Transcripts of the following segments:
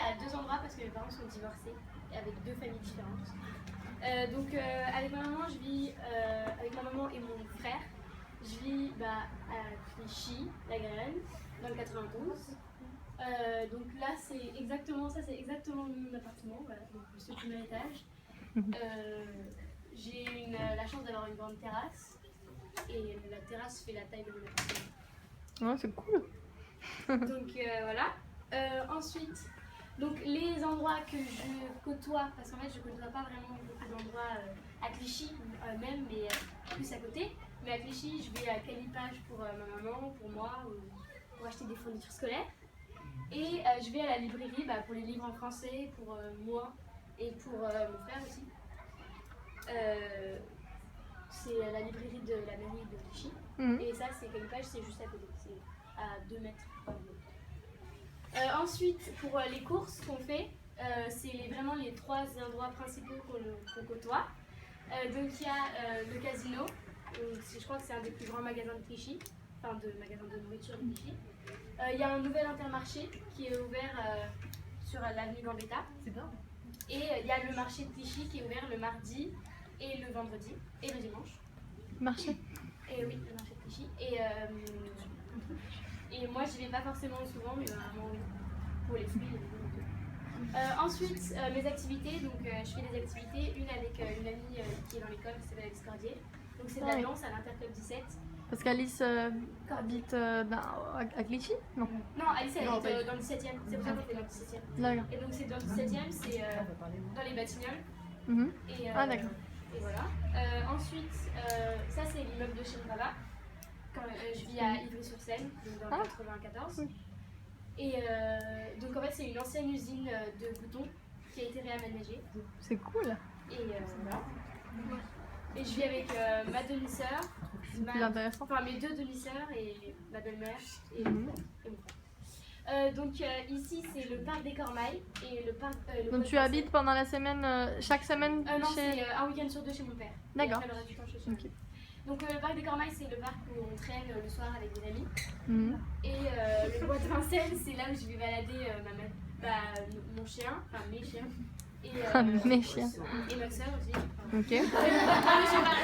à 2 endroits parce que mes parents sont divorcés et avec 2 familles différentes. Avec ma maman, je vis avec ma maman et mon frère. Je vis à Clichy, la Garenne, dans le 92. Donc là, c'est exactement mon appartement, voilà, donc le premier étage. J'ai la chance d'avoir une grande terrasse et la terrasse fait la taille de mon appartement. Ouais, c'est cool. Voilà. Ensuite, donc les endroits que je côtoie, parce qu'en fait je côtoie pas vraiment beaucoup d'endroits à Clichy même, mais plus à côté. Mais à Clichy, je vais à Calipage pour ma maman, pour moi, pour acheter des fournitures scolaires. Et je vais à la librairie pour les livres en français, pour moi et pour mon frère aussi. C'est la librairie de la mairie de Clichy. Et ça, c'est Calipage, c'est juste à côté, c'est à 2 mètres. Ensuite, pour les courses qu'on fait, c'est vraiment les 3 endroits principaux qu'on côtoie. Donc il y a le casino, je crois que c'est un des plus grands magasins de Clichy, enfin de magasins de nourriture de Clichy. Il y a un nouvel Intermarché qui est ouvert sur l'avenue Gambetta. C'est bien. Et il y a le marché de Clichy qui est ouvert le mardi et le vendredi et le dimanche. Marché. Et oui, le marché de Clichy. Et moi, j'y vais pas forcément souvent, mais vraiment oui, pour les fruits et les légumes. Ensuite, mes activités, donc je fais des activités, une avec une amie qui est dans l'école, qui s'appelle Alice Cordier. Donc c'est de la danse à l'Interclub 17. Parce qu'Alice habite à Clichy? Non. Non, Alice elle habite dans le 17e, c'est pour ça qu'on fait dans le 17e. D'accord. Et donc c'est dans le 17e, c'est dans les Batignolles. Ah d'accord. Et voilà. Ensuite, ça c'est l'immeuble de chez mon papa. Je vis à Ivry-sur-Seine, dans le 94. Et donc en fait c'est une ancienne usine de boutons qui a été réaménagée. C'est cool. Et voilà. Et je vis avec ma demi-sœur, mes 2 demi-sœurs et ma belle-mère et mon frère. Ici c'est le parc des Cormailles et le parc. Donc tu habites pendant la semaine, chaque semaine Non, chez... c'est un week-end sur 2 chez mon père. D'accord. Et après, le reste du temps chez soi. Okay. Donc le parc des Cormailles c'est le parc où on traîne le soir avec des amis. Et le bois de Vincennes c'est là où je vais balader mon chien, enfin mes chiens. Et, mes chiens. Et ma soeur aussi. Ok. Je vais pas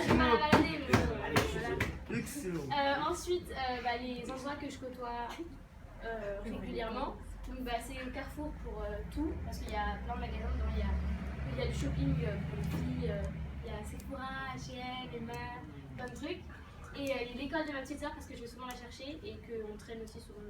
la balader, mais voilà. Excellent. Ensuite, les endroits que je côtoie régulièrement, donc c'est le Carrefour pour tout, parce qu'il y a plein de magasins dedans. Il y a du shopping pour les filles, il y a Sephora, H&M, Emma, plein de trucs. Et l'école de ma petite sœur parce que je vais souvent la chercher et qu'on traîne aussi souvent.